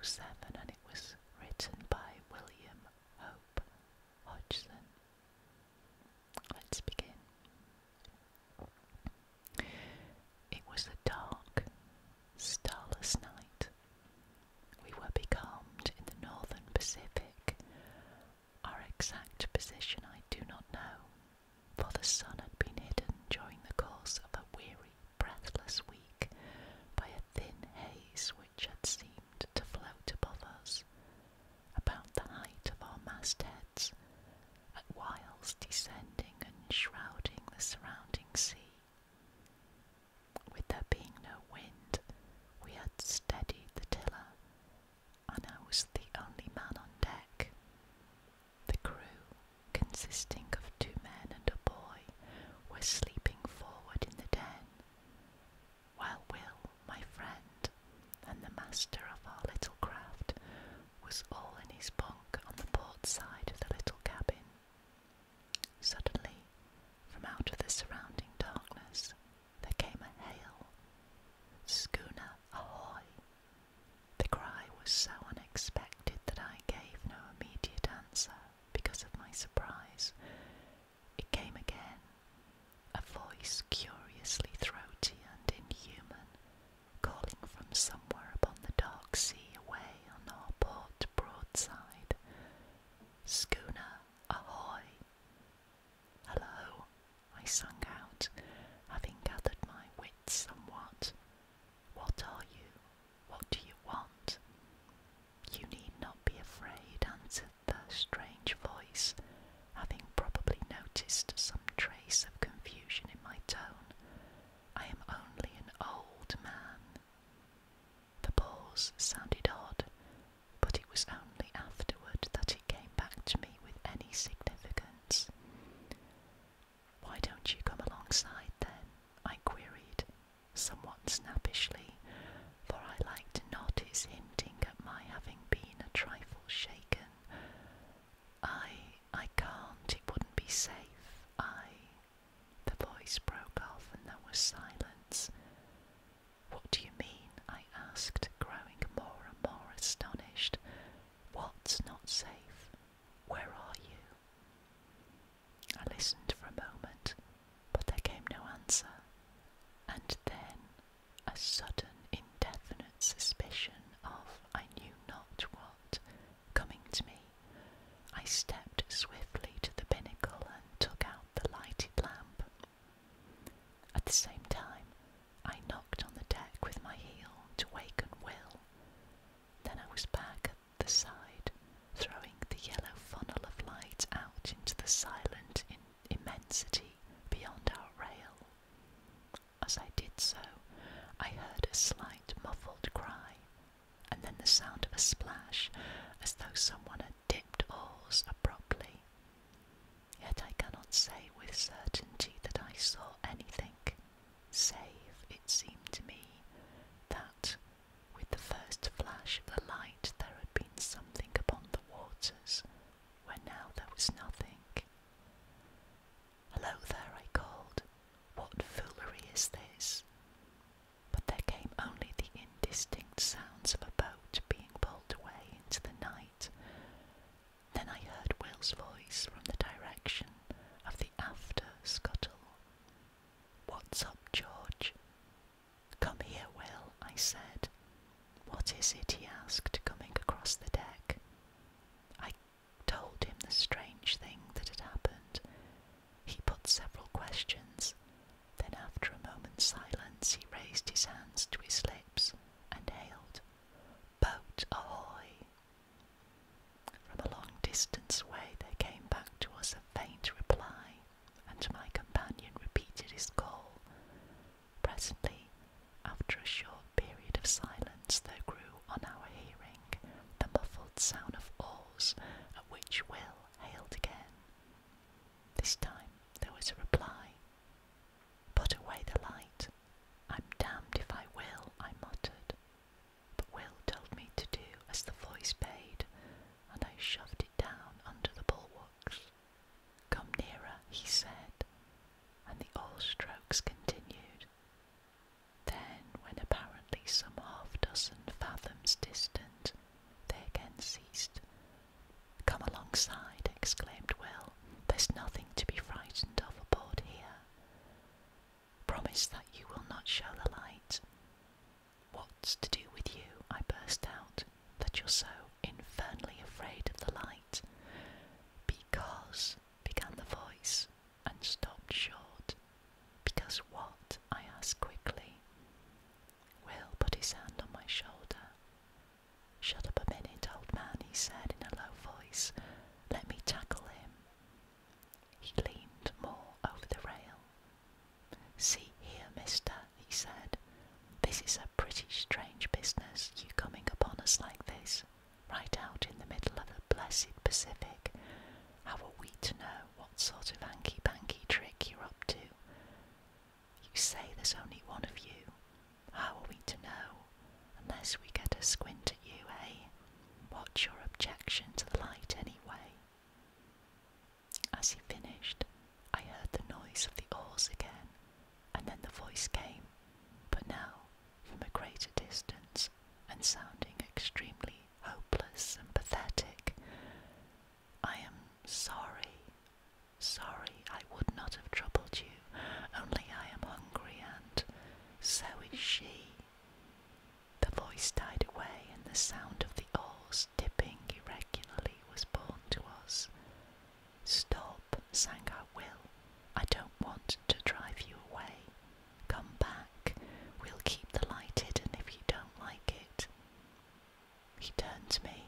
1907, and it was written by William Hope Hodgson. Let's begin. It was a dark, starless night. We were becalmed in the northern Pacific. Our exact position I do not know, for the sun had been hidden during the course of a weary, breathless week by a thin haze which had seemed to float above us, about the height of our mastheads, at whiles descending and shrouding the surrounding sea. With there being no wind, we had steadied the tiller, and I was the only man on deck. The crew, consisting of 2 men and a boy, were sleeping forward in the den, while Will, my friend, and the master of our little craft, was all in his bunk on the port side of the little cabin. Suddenly, from out of the surrounding darkness, there came a hail, "Schooner, ahoy!" The cry was so unexpected that I gave no immediate answer because of my surprise. It came again, a voice curiously throaty and inhuman, calling from somewhere upon the dark sea away on our port broadside. "Schooner, ahoy!" "Hello," I sung out, having gathered my wits somewhat. "What are you? What do you want?" "You need not be afraid," answered the strange voice, having probably noticed some trace of confusion in my tone. "I am only an old man." The pause sounded odd, but it was only afterward that it came back to me with any significance. "Why don't you come alongside then?" I queried, somewhat snappishly, for I liked Noddy's hinting at my having been a trifle shaken. I can't, it wouldn't be safe. The voice broke off and there was silence. "What do you mean?" I asked, growing more and more astonished. "What's not safe? Where are you?" I listened for a moment, but there came no answer, and then a sudden, indefinite suspicion of I knew not what coming to me, I stepped swiftly to the binnacle and took out the lighted lamp. At the same time, I knocked on the deck with my heel to waken Will. Then I was back at the side, throwing the yellow funnel of light out into the silent immensity beyond our rail. As I did so, I heard a slight muffled cry, and then the sound of a splash, as though someone had dipped oars abruptly. Yet I cannot say with certainty that I saw anything, save, it seemed to me, that, with the first flash of the light, there had been something upon the waters, where now there was nothing. "Hello there," I called. "What foolery is this?" But there came only the indistinct sounds of a boat being pulled away into the night. Then I heard Will's voice from the direction of the after scuttle. "What's up, George?" "Come here, Will," I said. "What is it?" he asked, coming across the deck. I told him the strange thing that had happened. He put several questions. Then after a moment's silence he raised his hands to his lips and hailed, "Boat ahoy!" From a long distance away there came back to us a faint reply, and my companion repeated his call. Presently, after a short period of silence, there grew on our hearing the muffled sound of oars, at which Will hailed again. This time there was a reply. "Put away the light. I'm damned if I will," I muttered. But Will told me to do as the voice bade, and I shoved it down under the bulwarks. "Come nearer," he said, and the oar strokes continued. Then, when apparently some half-dozen fathoms distant, alongside, exclaimed Will. There's nothing to be frightened of aboard here. Promise that you will not show the light. What's to do with you, I burst out, that you're so infernally afraid of the light? Because, began the voice, and stopped short. Because what? I asked quickly. Will put his hand on my shoulder. Shut up a minute, old man, he said in a low voice. Let me tackle him. He leaned more over the rail. See here, mister, he said. This is a pretty strange business, you coming upon us like this, right out in the middle of the blessed Pacific. How are we to know what sort of hanky-panky trick you're up to? You say there's only one of you. How are we to know, unless we get a squint at you, eh? What's your objection to the light, anyway? As he finished, I heard the noise of the oars again, and then the voice came, but now from a greater distance, and sounding extremely hopeless and pathetic. I am sorry, I would not have troubled you, only I am hungry, and so is she. The voice died away, and the sound of the oars dipping irregularly was borne to us. Stop, sang out Will. I don't want to drive you away. Come back. We'll keep the light hidden if you don't like it. He turned to me.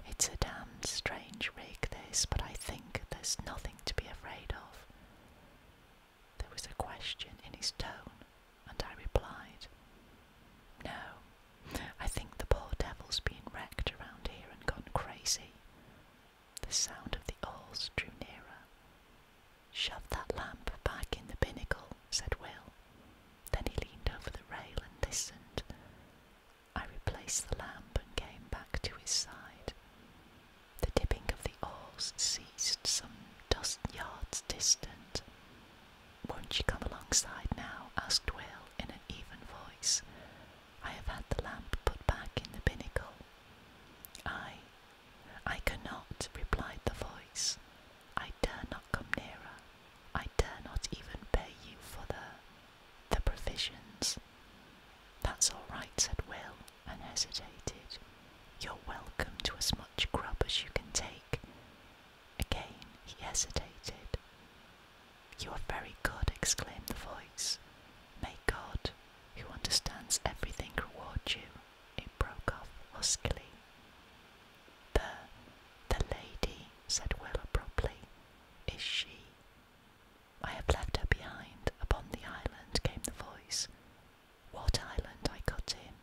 It's a damned strange rig, this, but I think there's nothing to be afraid of. There was a question in his tone, and I replied, No, I think the poor devil's been wrecked around here and gone crazy. The sound of the oars drew nearer. Shove that lamp back in the binnacle, said Will. Then he leaned over the rail and listened. I replaced the lamp and came back to his side. The dipping of the oars ceased some dozen yards distant. Won't you come alongside now? Asked Will in an even voice. I have had the lamp put back in the binnacle. I cannot, replied the voice. I dare not come nearer. I dare not even pay you for the provisions. That's all right, said Will, and hesitated. You're welcome to as much grub as you can take. Again he hesitated. You are very good, exclaimed the voice. May God, who understands everything, reward you. It broke off huskily. The lady, said Will abruptly. Is she? I have left her behind. Upon the island, came the voice. What island? I cut in.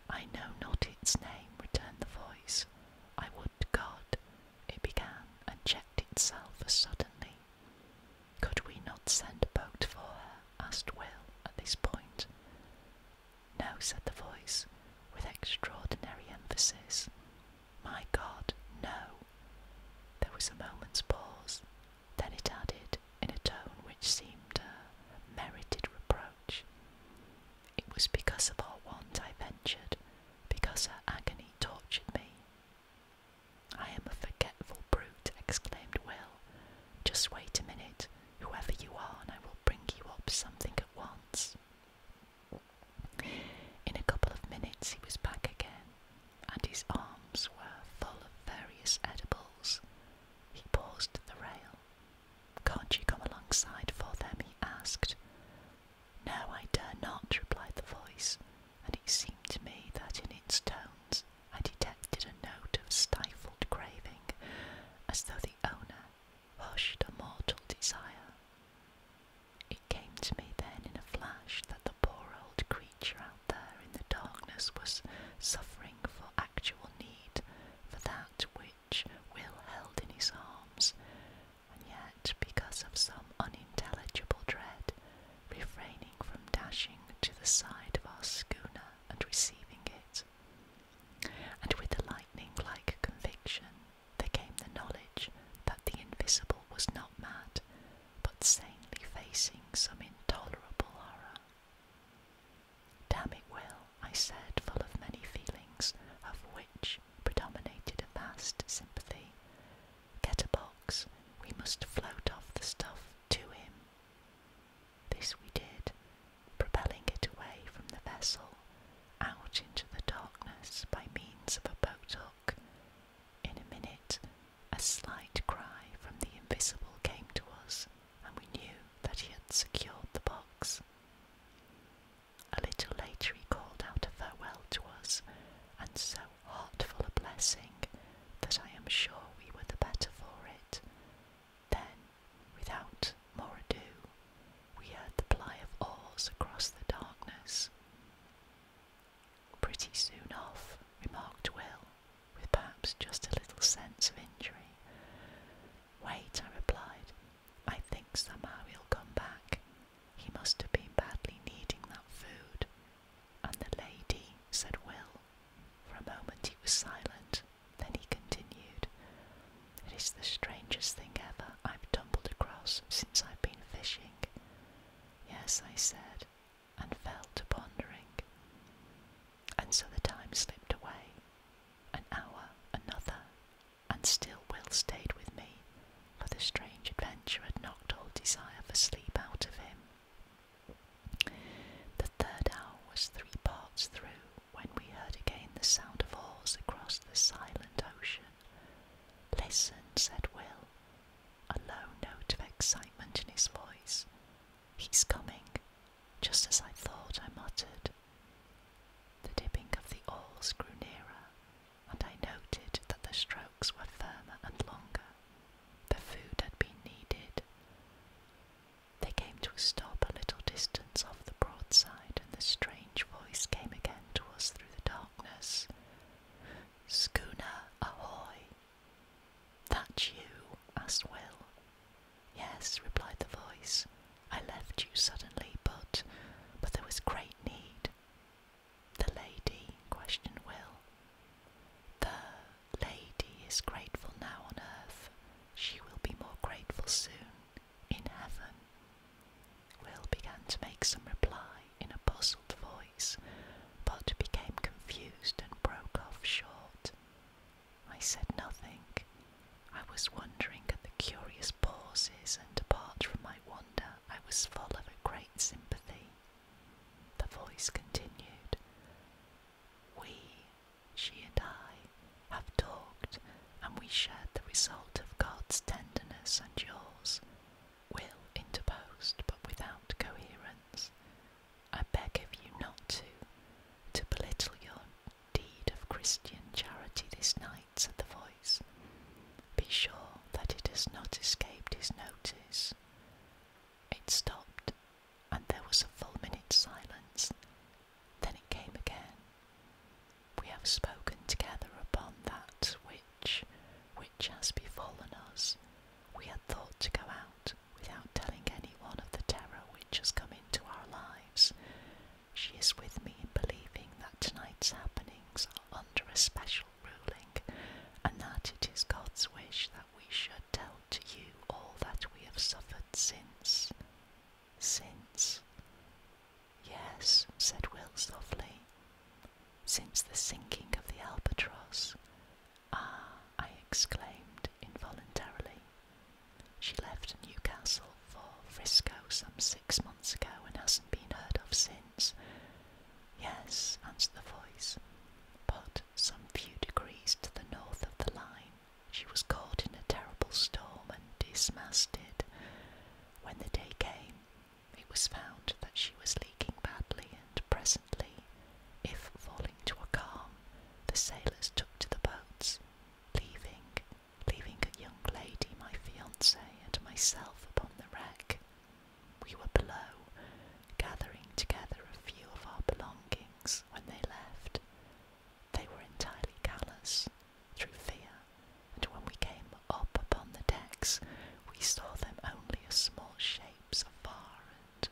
I know not its name, returned the voice. I would to God, it began, and checked itself as suddenly. Could we not send a boat for her? Asked Will at this point. No, said the voice, with extraordinary emphasis. My God, no. There was a moment's pause. Then it added, in a tone which seemed a merited reproach. It was because of our want I ventured, because her agony tortured me. I am a forgetful brute, exclaimed Will. Just wait a minute, whoever you are, and I will bring you up something at once. In a couple of minutes he was back again, and his arms were full of various edibles. He paused at the rail. Can't you come alongside for them? He asked. No, I dare not, replied the voice, and it seemed to me that in its tones I detected a note of stifled craving, as though the owner hushed a mortal desire. It came to me then in a flash that the poor old creature out there in the darkness was suffering for actual need, for that which Will held in his arms, and yet, because of some unintelligible dread, refraining from dashing to the side of our schooner and receiving it. And with a lightning-like conviction there came the knowledge that the invisible was not mad, but sanely facing some intolerable horror. Damn it, Will, I said, full of many feelings, of which predominated a vast sympathy. out into the darkness by means of a boat hook. In a minute, a slight cry from the invisible came to us, and we knew that he had secured the box. A little later he called out a farewell to us, and so heartful a blessing that I am sure we were the better for it. Then, without more ado, we heard the ply of oars across the darkness. Pretty soon off, remarked Will, with perhaps just a little sense of injury. Wait, I replied. I think somehow he'll come back. He must have been badly needing that food. And the lady, said Will. For a moment he was silent, then he continued. It is the strangest thing ever I've stumbled across since I've been fishing. Yes, I said, and fell to pondering. And so the time slipped away. An hour, another, and still Will stayed with me, for the strange adventure had knocked all desire for sleep out of him. The third hour was 3 parts through when we heard again the sound of oars across the silent ocean. Listen, said Will, a low note of excitement in his voice. He's coming, just as I thought, I muttered. The dipping of the oars grew nearer, and I noted that the strokes were firmer and longer. The food had been needed. They came to a stop a little distance off the broadside, and the strange voice came again to us through the darkness. Schooner, ahoy! That you? Asked Will. Yes, replied the voice. I left you suddenly, but there was great need. The lady? Questioned Will. The lady is grateful now on earth. She will be more grateful soon, in heaven. Will began to make some reply in a puzzled voice, but became confused and broke off short. I said nothing. I was wondering at the curious pauses, and apart from my wonder, I was full of a great sympathy. The voice continued. We, she and I, have talked, and we shared the result of God's tenderness and yours. Will interposed, but without coherence. I beg of you not to belittle your deed of Christian charity this night, said the voice. Be sure that it has not escaped his notice. It stopped, and there was a full minute's silence. Then it came again. We have spoken together upon that which has befallen us. We had thought to go out without telling anyone of the terror which has come into our lives. She is with me in believing that tonight's happenings are under a special ruling, and that it is God's wish that we should tell to you all that we have suffered since. Since? Yes, said Will softly. Since the sinking of the Albatross. Ah, I exclaimed involuntarily. She left Newcastle for Frisco some 6 months ago and hasn't been heard of since. Yes, answered the voice, but some few degrees to the north of the line. She was caught in a terrible storm and dismasted. When the day came, it was found that she was leaking badly, and presently, if falling to a calm, the sailors took to the boats, leaving a young lady, my fiancée, and myself upon the wreck. We were below, gathering together a few of our belongings when they left. They were entirely callous, through fear, and when we came up upon the decks, we saw them only as small shapes afar, and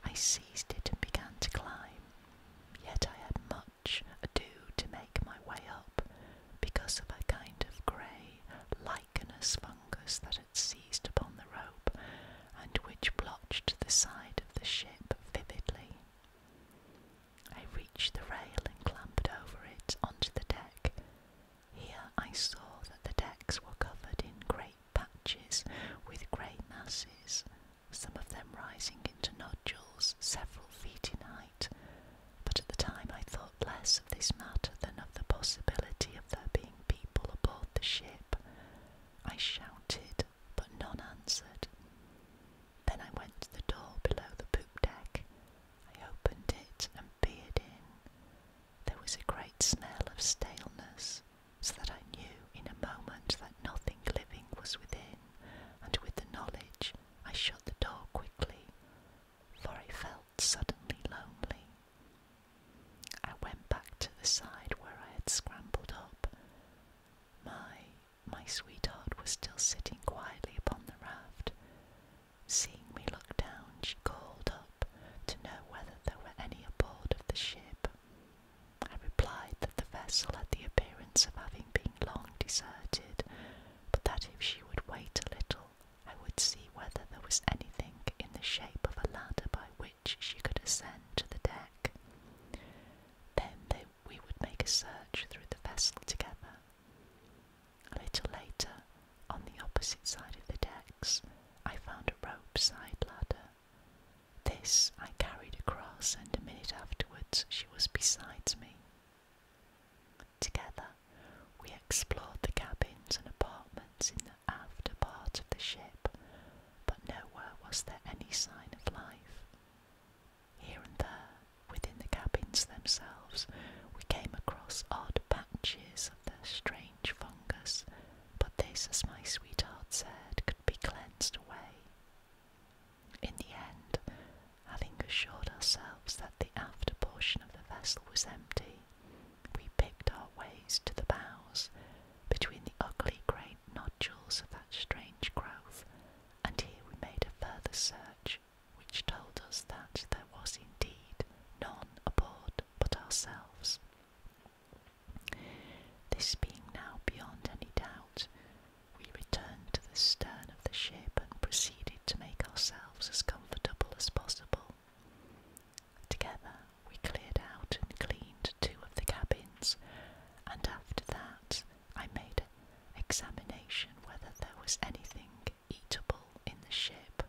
I seized it and began to climb, yet I had much ado to make my way up, because of a kind of grey, lichenous fungus that had seized upon the rope, and which blotched the side of the ship vividly. I reached the rail and clambered over it onto the deck. Here I saw that the decks were covered in great patches with grey masses, some of them rising into nodules several feet in height, but at the time I thought less of this matter than of the possibility of there being people aboard the ship. I shouted, but none answered. Then I went to the door below the poop deck. I opened it and peered in. There was a great smell of staleness, so that I knew in a moment that nothing living was within, and with the knowledge I shut the door quickly, for I felt suddenly lonely. I went back to the side where I had scrambled up. My sweetheart was still sitting quietly upon the raft. Seeing me look down, she called up to know whether there were any aboard of the ship. I replied that the vessel had the appearance of having been long deserted, but that if she would wait a little, I would see whether there was anything in the shape of a ladder by which she could ascend to the deck. Then we would make a search through the vessel together. A little later, on the opposite side of the decks, I found a rope-side ladder. This I carried across, and a minute afterwards she was beside me. Together we explored the cabins and apartments in the after part of the ship, but nowhere was there any sign of life. Here and there, within the cabins themselves, we came across odd patches of the strange fungus, but this, as my sweetheart said, could be cleansed away. In the end, having assured ourselves that the after portion of the vessel was empty, we picked our ways to the bows, between the ugly grey nodules of that strange growth, and here we made a further search, which told us that there was indeed none aboard but ourselves. This being now beyond any doubt, we returned to the stern of the ship and proceeded to make ourselves as comfortable as possible. Together we cleared out and cleaned 2 of the cabins, and after that I made an examination whether there was anything eatable in the ship.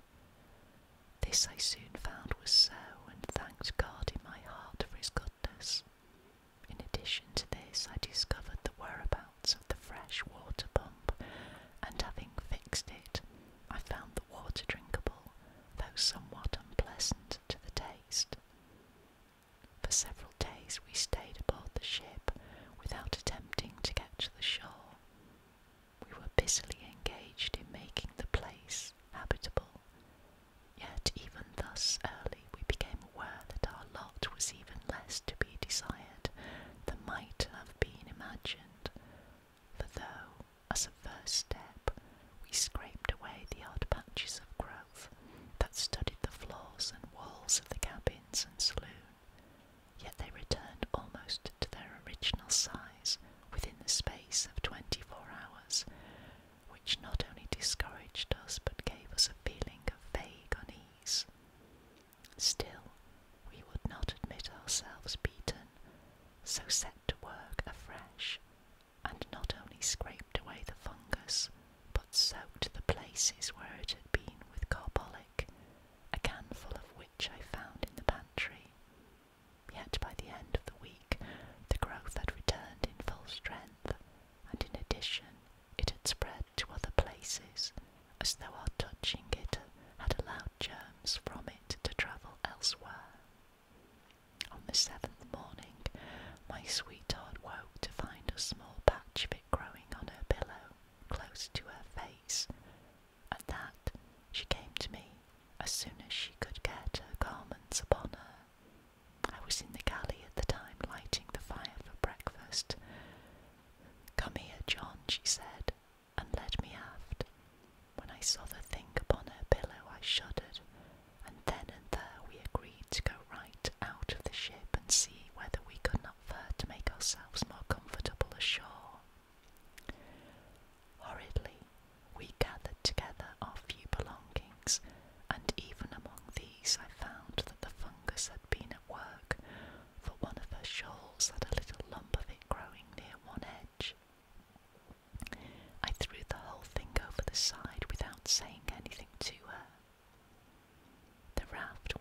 This I soon found was so, and thanked God in my heart for his goodness. In addition to this, I discovered the whereabouts of the fresh water pump, and having fixed it, I found the water drinkable, though somewhat unpleasant to the taste. For several days we stayed aboard the ship without attempting to get to the shore. We were busily engaged in making the place habitable, yet even thus early we became aware that our lot was even less to be desired than might have been imagined, for though, as a first step, we scraped away the odd patches of growth that studded the floors and walls of the cabins and saloon, yet they returned almost to their original size within the space of 24 hours, which not only discouraged us but gave us a feeling of vague unease. Still, we would not admit ourselves beaten, so set to work afresh, and not only scraped away the fungus, but soaked the places where it had been with carbolic, a canful of which I found in the pantry. Yet by the end of the week the growth had returned in full strength, and in addition it had spread to other places,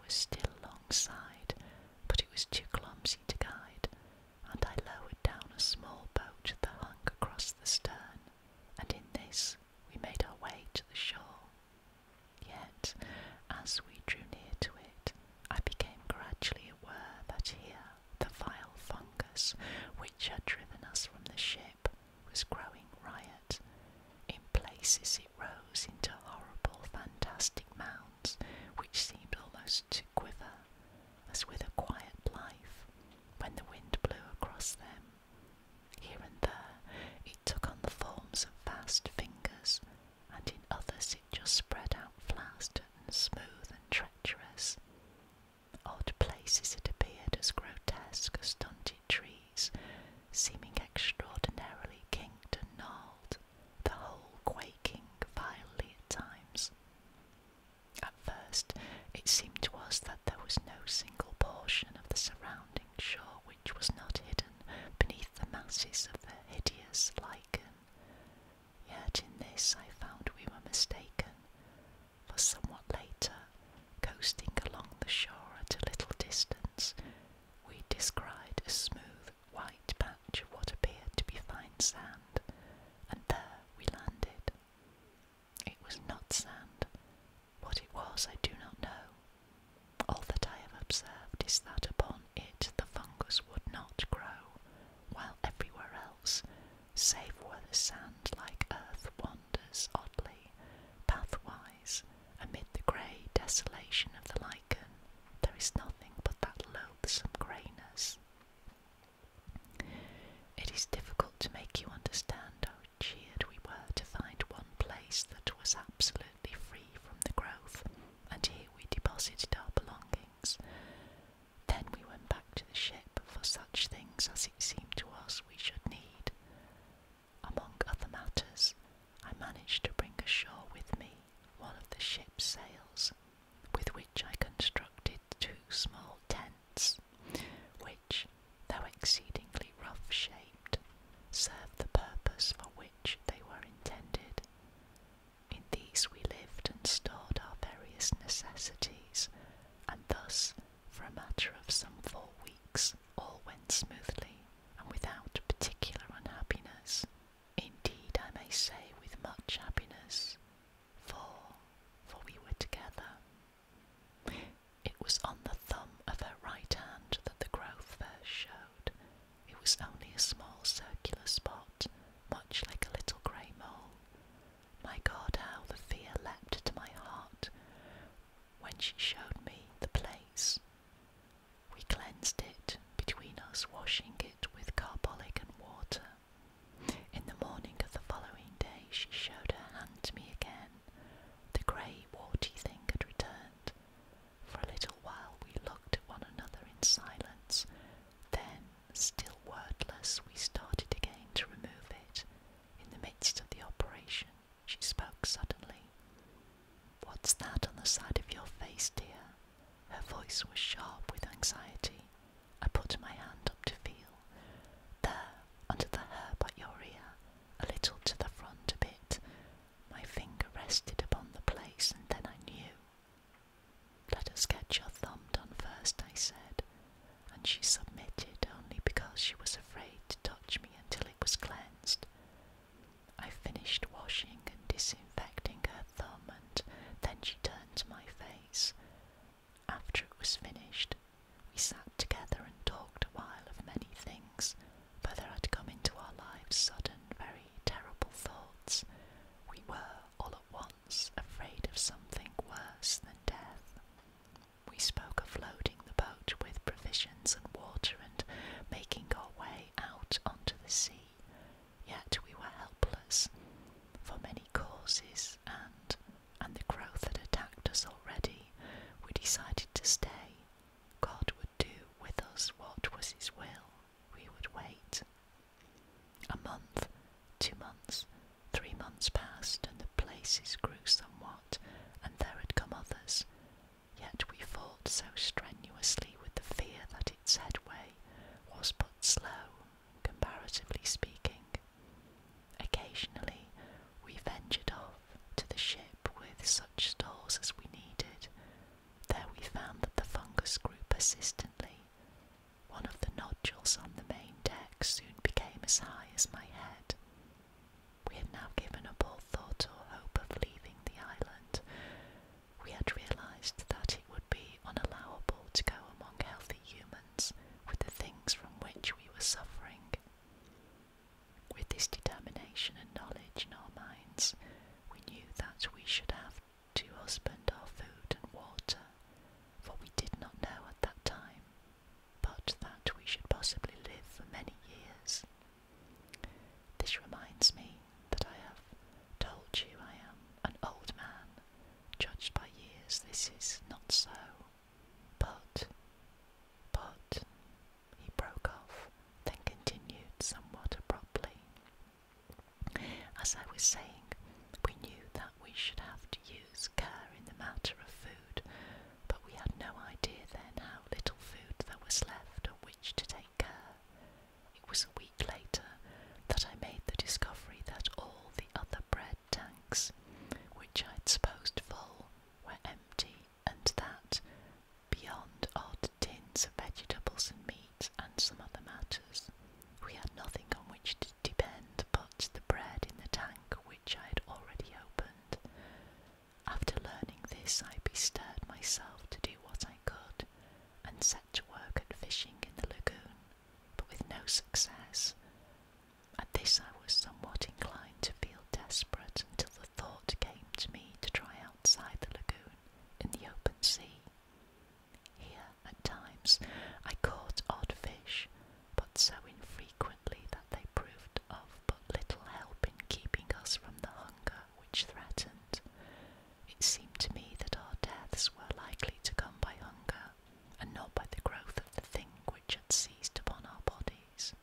was still alongside, but it was too clumsy to guide, and I lowered down a small boat that hung across the stern, and in this we made our way to the shore. Yet, as we drew near to it, I became gradually aware that here the vile fungus which had driven us from the ship was growing riot. In places it rose into horrible, fantastic mounds which seemed almost to quiver, as with a quiet life, when the wind blew across them. Here and there it took on the forms of vast fingers, and in others it just spread out flat and smooth and treacherous. Odd places it appeared as grotesque as stunted trees, seeming extraordinarily kinked and gnarled, the whole quaking violently at times. At first it seemed to us that there was no single portion of the surrounding shore which was not hidden beneath the masses of the hideous lichen. Yet in this I found we were mistaken, for somewhat later, coasting along the shore at a little distance, we descried a smooth white patch of what appeared to be fine sand, and there we landed. It was not sand. What it was I do not know. All that I have observed is that upon it the fungus would not grow, while everywhere else, save where the sand-like earth wanders oddly, pathwise, amid the grey desolation of the lichen, there is nothing but that loathsome greyness. It is difficult to make you understand how cheered we were to find one place that was absolutely free from the growth, and here we deposited our belongings. Then we went back to the ship for such things as it seemed to us we should need. Among other matters, I managed to bring ashore with me one of the ship's sails, with which I constructed 2 small tents, which, though exceedingly rough-shaped, served the purpose for which they were intended. In these we lived and stored our various necessities, and thus, for a matter of some 4 weeks, all went smoothly, and without particular unhappiness. Indeed, I may say with much happiness, for we were together. It was on the thumb of her right hand that the growth first showed. It was only a small circular spot, much like a little grey mole. My God, how the fear leapt to my heart when she showed me the place. We cleansed it between us, washing it with carbolic and water. In the morning of the following day she showed her hand to me again. The grey, warty thing had returned. For a little while we looked at one another in silence. Then, still wordless, we started again to remove it. In the midst of the operation, she spoke suddenly. "What's that on the side of your face, dear?" Her voice was sharp with anxiety. I put my hand up to feel. There, under the herb at your ear, a little to the front a bit. My finger rested upon the place, and then I knew. "Let us get your thumb done first," I said, and she submitted only because she was afraid to touch me until it was cleansed. I finished washing and disinfecting her thumb, and then she turned to my face. After it was finished, we sat together and talked a while of many things, for there had come into our lives sudden, very terrible thoughts. We were, all at once, afraid of something worse than death. We spoke of loading the boat with provisions and water and making our way out onto the sea, yet we were helpless, for many causes, and the growth had attacked us already. We decided to stay. God would do with us what was his will. We would wait. A month, 2 months, 3 months passed, and the places grew somewhat, and there had come others. Yet we fought so strenuously with the fear that its headway was but slow, comparatively speaking. Occasionally we ventured off to the ship with such stores as we needed. There we found that the persistently. One of the nodules on the main deck soon became as high as my head. We had now given up all thought or hope of leaving the island. We had realised that it would be unallowable to go among healthy humans with the things from which we were suffering. With this determination and knowledge in our minds, we knew that we should have to husband our food and water, for we did not know at that time, but that we should possibly live for many years. This reminds me that I have told you I am an old man. Judged by years, this is not so. But, he broke off, then continued somewhat abruptly. As I was saying, we knew that we should have to use care in the matter of food, but we had no idea then how little food there was left of which to take care. It was a week later that I made the discovery that all the other bread tanks, which I had supposed full, were empty, and that, beyond odd tins of vegetables and meat and some other matters, we had nothing on which to depend but the bread in the tank which I had already opened. After learning this, I bestirred myself to do what I could, and set to work at fishing in the lagoon, but with no success. At this I was somewhat inclined to feel desperate until the thought came to me to try outside the lagoon, in the open sea. Here, at times, I caught odd fish, but so infrequently that they proved of but little help in keeping us from the hunger which threatened. It seemed to me that our deaths were likely to come by hunger, and not by the growth of the thing which had seized upon our bodies.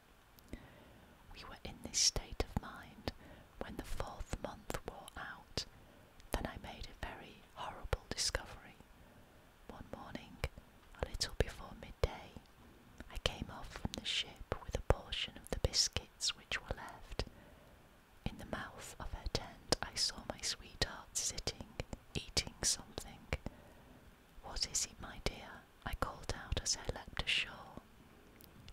We were in this state of mind when the 4th month wore out. Then I made a very horrible discovery. One morning, a little before midday, I came off from the ship with a portion of the biscuits which were left. In the mouth of her tent I saw my sweetheart sitting, eating something. "What is it, my dear?" I called out as I leapt ashore.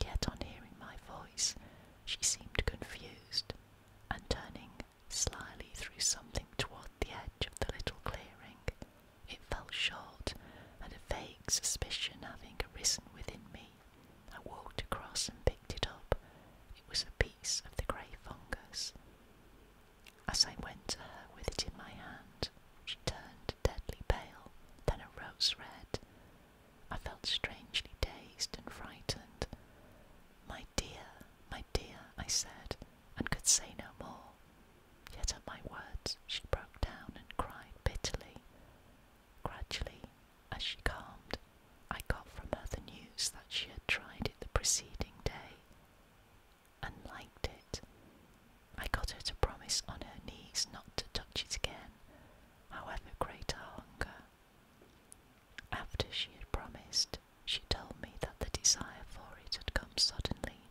Yet on hearing my voice, she seemed confused, and turning slyly through something toward the edge of the little clearing, it fell short, and a vague suspicion having arisen within me, I walked across and picked it up. It was a piece of the grey fungus. As I went to her with it in my hand, she turned deadly pale, then a rose red. I felt strangely dazed and frightened. My dear, I said, and could say no more. Yet at my words she broke down and cried bitterly. Gradually, as she calmed, I got from her the news that she had tried it the preceding day, and liked it. I got her to promise on her knees not to touch it again, however great her hunger. After she had promised, she told me that the desire for it had come suddenly,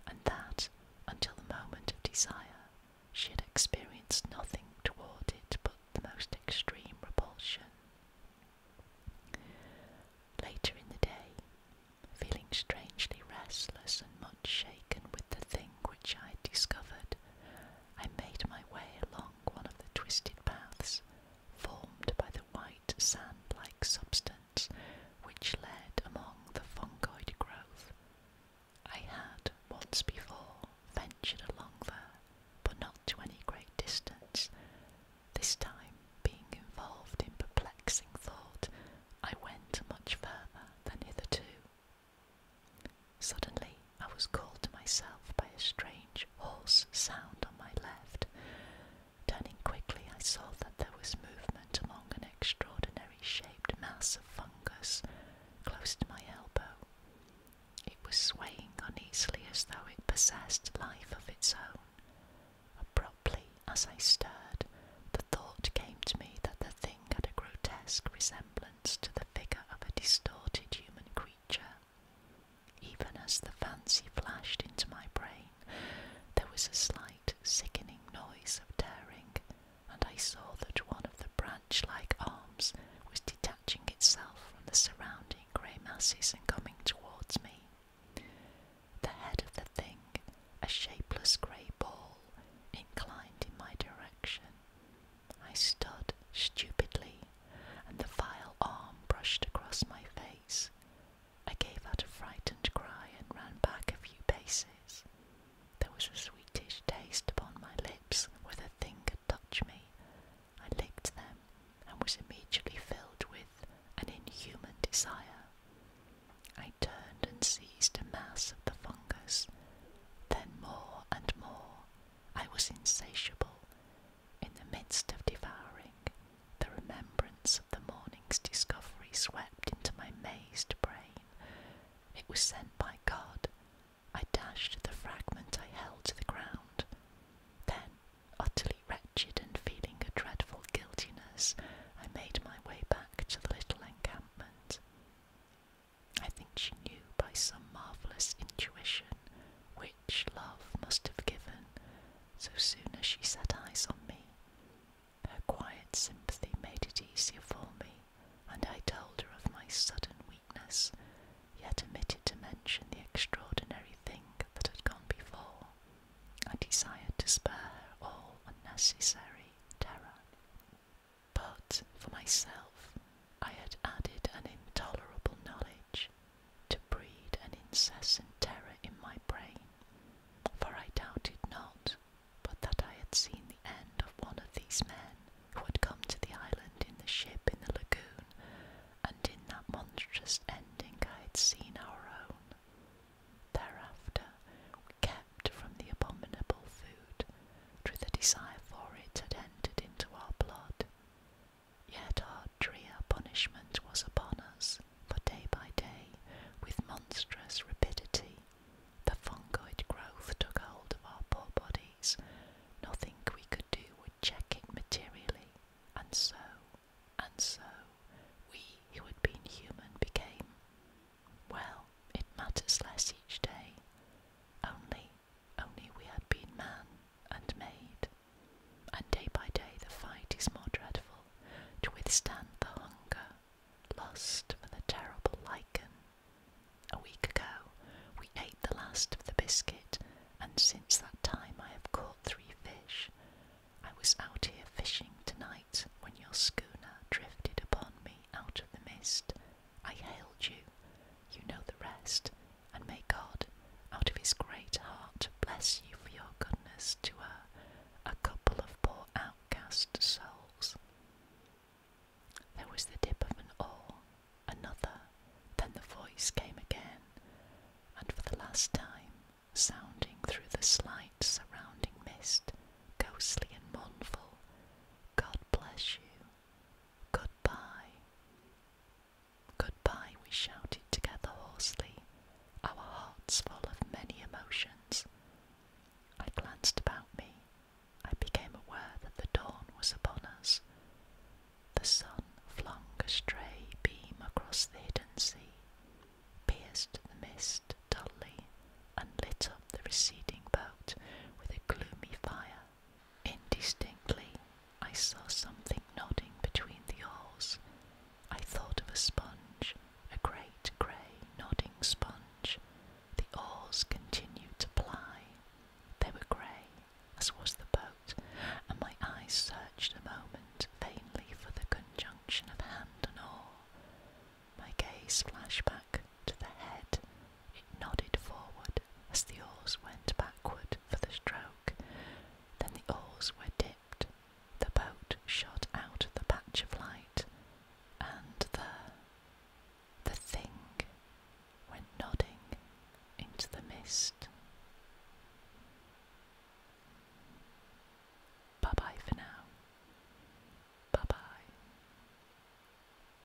and that, until the moment of desire, she had experienced nothing toward it but the most extreme repulsion. Later in the day, feeling strangely restless and much shaken with the thing which I had discovered, I made my way along one of the twisted paths formed by the white sand-like substance which led among the fungoid growth. I had once before ventured along there, but not to any great distance. This time, being involved in perplexing thought, I went much further than hitherto. Suddenly I was called to myself by a strange hoarse sound on my left. Turning quickly, I saw that there was movement among an extraordinary shaped mass of fungus close to my elbow. It was swaying uneasily as though it possessed life of its own. Abruptly, as I stirred, the thought came to me that the thing had a grotesque resemblance to the figure of a distorted human creature. Even as the fancy flashed into my brain, there was a slight sickening noise of tearing, and I saw that one of the branch-like arms was detaching itself from the surrounding grey masses and coming was sent by God. I dashed the fragment I held to the ground. Then, utterly wretched and feeling a dreadful guiltiness, I made my way back to the little encampment. I think she knew by some marvellous intuition which love must have given, so soon as she set eyes on me. Her quiet sympathy made it easier for me, and I told her of my sudden weakness, yet omitted to mention the extraordinary thing that had gone before. I desired to spare her all unnecessary terror. But for myself, I had added an intolerable knowledge to breed an incessant terror in my brain, for I doubted not but that I had seen the end of one of these men who had come to the island in the ship in the lagoon, and in that monstrous ending I had seen our own. Thereafter we kept from the abominable food, for the desire for it had entered into our blood. Yet our drear punishment was upon us, for day by day, with monstrous rapidity, the fungoid growth took hold of our poor bodies. Nothing we could do would check it materially, and so, we who had been human became, well, it matters less each day, only we had been man and maid, and day by day the fight is more dreadful, to withstand the hunger, lust for the terrible lichen. A week ago we ate the last of the biscuit, and since that time I have caught 3 fish. I was out here fishing tonight when your schooner drifted upon me out of the mist. I hailed you. You know the rest, and may God, out of his great heart, bless you for your goodness to a couple of poor outcast souls. There was the dip of an oar, another, then the voice came again, and for the last time, sounding through the slight surrounding mist, ghostly and mournful, God bless you. Goodbye. Goodbye, we shouted together hoarsely, our hearts full of many emotions. I glanced about me. I became aware that the dawn was upon us. The sun flung a stray beam across the hidden sea, pierced the mist dully, and lit up the receding boat with a gloomy fire. Indistinctly, I saw something nodding between the oars. I thought of a sponge, a great grey nodding sponge. The oars continued to ply. They were grey, as was the boat, and my eyes searched a moment vainly for the conjunction of hand and oar. My gaze flashed back to the head. It nodded forward as the oars went backward for the stroke. Then the oars were dipped. The boat shot out of the patch of light, and the thing went nodding into the mist.